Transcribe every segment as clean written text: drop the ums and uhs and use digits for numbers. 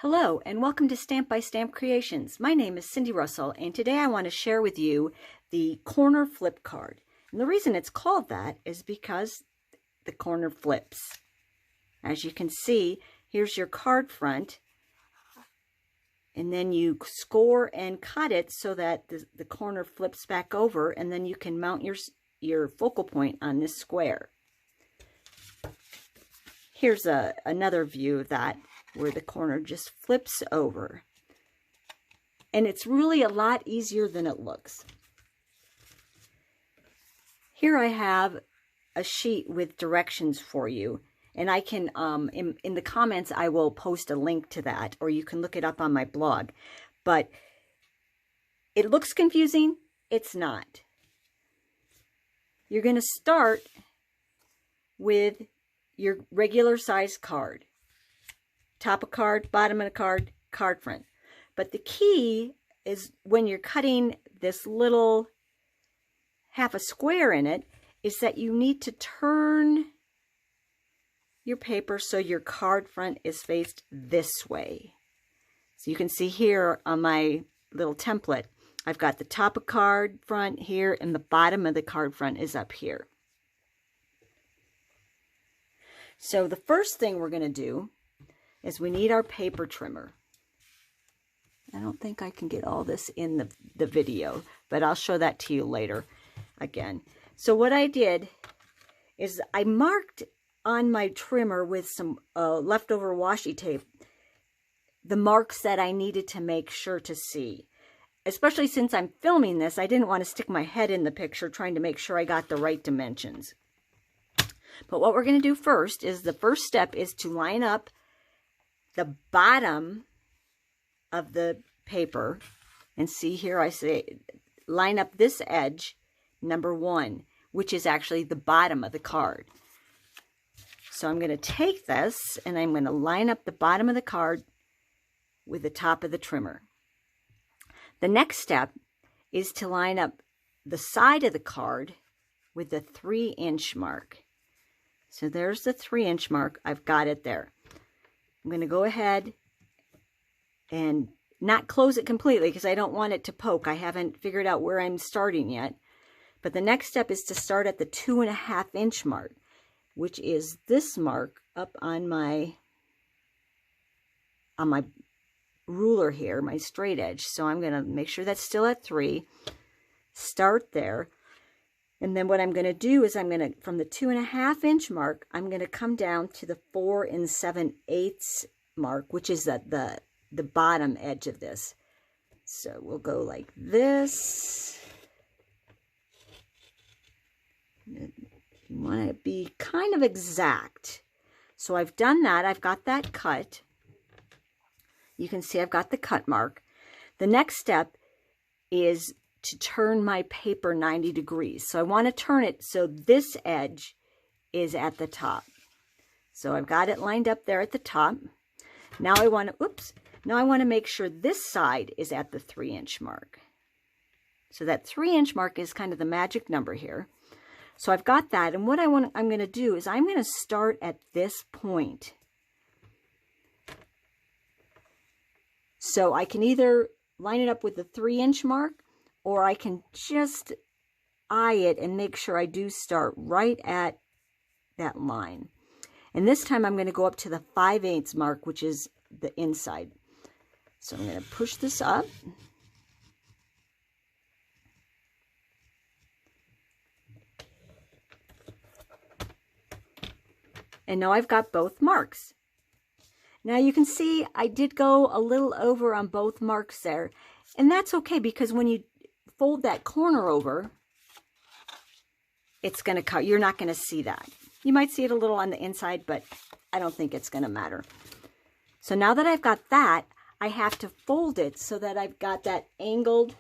Hello and welcome to Stamp by Stamp Creations. My name is Cindy Russell and today I want to share with you the corner flip card. And the reason it's called that is because the corner flips. As you can see, here's your card front, and then you score and cut it so that the corner flips back over, and then you can mount your focal point on this square. Here's another view of that, where the corner just flips over. And it's really a lot easier than it looks. Here I have a sheet with directions for you. And I can, in the comments, I will post a link to that, or you can look it up on my blog. But it looks confusing. It's not. You're going to start with your regular size card. Top of card, bottom of the card, card front. But the key is when you're cutting this little half a square in it, is that you need to turn your paper so your card front is faced this way. So you can see here on my little template, I've got the top of card front here and the bottom of the card front is up here. So the first thing we're going to do is we need our paper trimmer. I don't think I can get all this in the video, but I'll show that to you later again. So what I did is I marked on my trimmer with some leftover washi tape the marks that I needed to make sure to see. Especially since I'm filming this, I didn't want to stick my head in the picture trying to make sure I got the right dimensions. But what we're going to do first is the first step is to line up the bottom of the paper, and see here I say line up this edge, number 1, which is actually the bottom of the card. So I'm going to take this and I'm going to line up the bottom of the card with the top of the trimmer. The next step is to line up the side of the card with the 3-inch mark. So there's the 3-inch mark. I've got it there. I'm going to go ahead and not close it completely because I don't want it to poke. I haven't figured out where I'm starting yet. But the next step is to start at the 2.5-inch mark, which is this mark up on my ruler here, my straight edge. So I'm going to make sure that's still at 3. Start there. And then what I'm going to do is I'm going to, from the 2.5-inch mark, I'm going to come down to the 4 7/8 mark, which is the bottom edge of this. So we'll go like this. You want to be kind of exact. So I've done that. I've got that cut. You can see I've got the cut mark. The next step is to turn my paper 90 degrees. So I want to turn it so this edge is at the top. So I've got it lined up there at the top. Now I want to, now I want to make sure this side is at the 3-inch mark. So that 3-inch mark is kind of the magic number here. So I've got that, and what I'm going to do is I'm going to start at this point. So I can either line it up with the 3-inch mark, or I can just eye it and make sure I do start right at that line. And this time I'm going to go up to the 5/8 mark, which is the inside. So I'm going to push this up. And now I've got both marks. Now you can see I did go a little over on both marks there. And that's okay, because when you fold that corner over, it's going to cut. You're not going to see that. You might see it a little on the inside, but I don't think it's going to matter. So now that I've got that, I have to fold it so that I've got that angled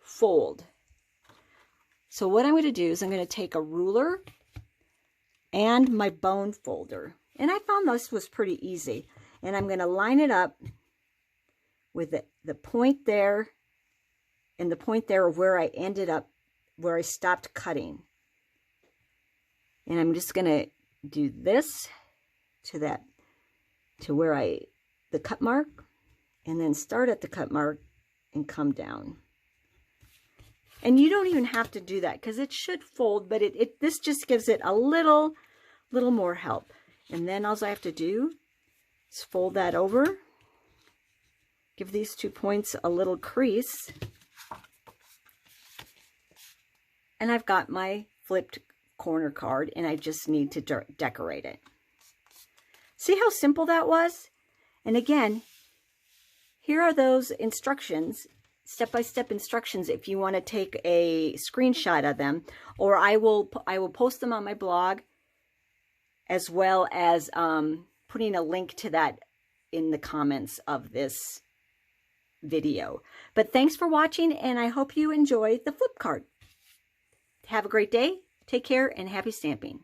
fold. So what I'm going to do is I'm going to take a ruler and my bone folder. And I found this was pretty easy. And I'm going to line it up with the point there and the point there of where I ended up, where I stopped cutting. And I'm just going to do this to that, to where the cut mark. and then start at the cut mark and come down. And you don't even have to do that because it should fold, but this just gives it a little more help. And then all I have to do is fold that over, give these 2 points a little crease, and I've got my flipped corner card, and I just need to decorate it. See how simple that was? And again, here are those instructions, step-by-step instructions if you want to take a screenshot of them, or I will post them on my blog, as well as putting a link to that in the comments of this video. But thanks for watching, and I hope you enjoy the flip card. Have a great day, take care, and happy stamping.